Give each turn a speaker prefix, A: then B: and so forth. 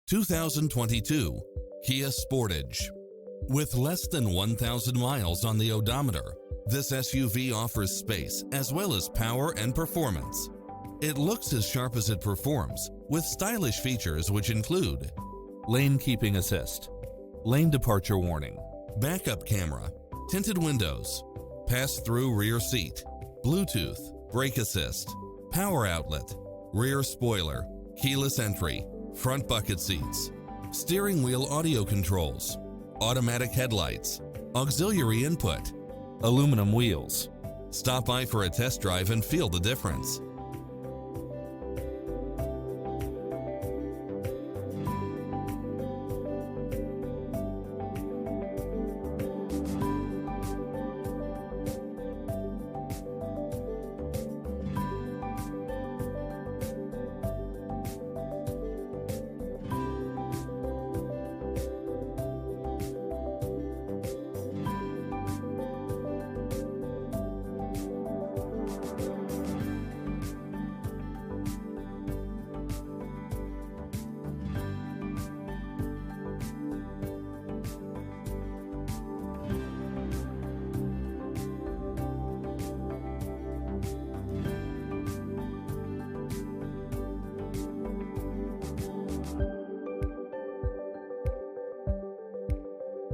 A: 2022 Kia Sportage. With less than 1,000 miles on the odometer, this SUV offers space as well as power and performance. It looks as sharp as it performs, with stylish features which include lane keeping assist, lane departure warning, backup camera, tinted windows, pass-through rear seat, Bluetooth, brake assist, power outlet, rear spoiler, keyless entry, front bucket seats, steering wheel audio controls, automatic headlights, auxiliary input, aluminum wheels. Stop by for a test drive and feel the difference.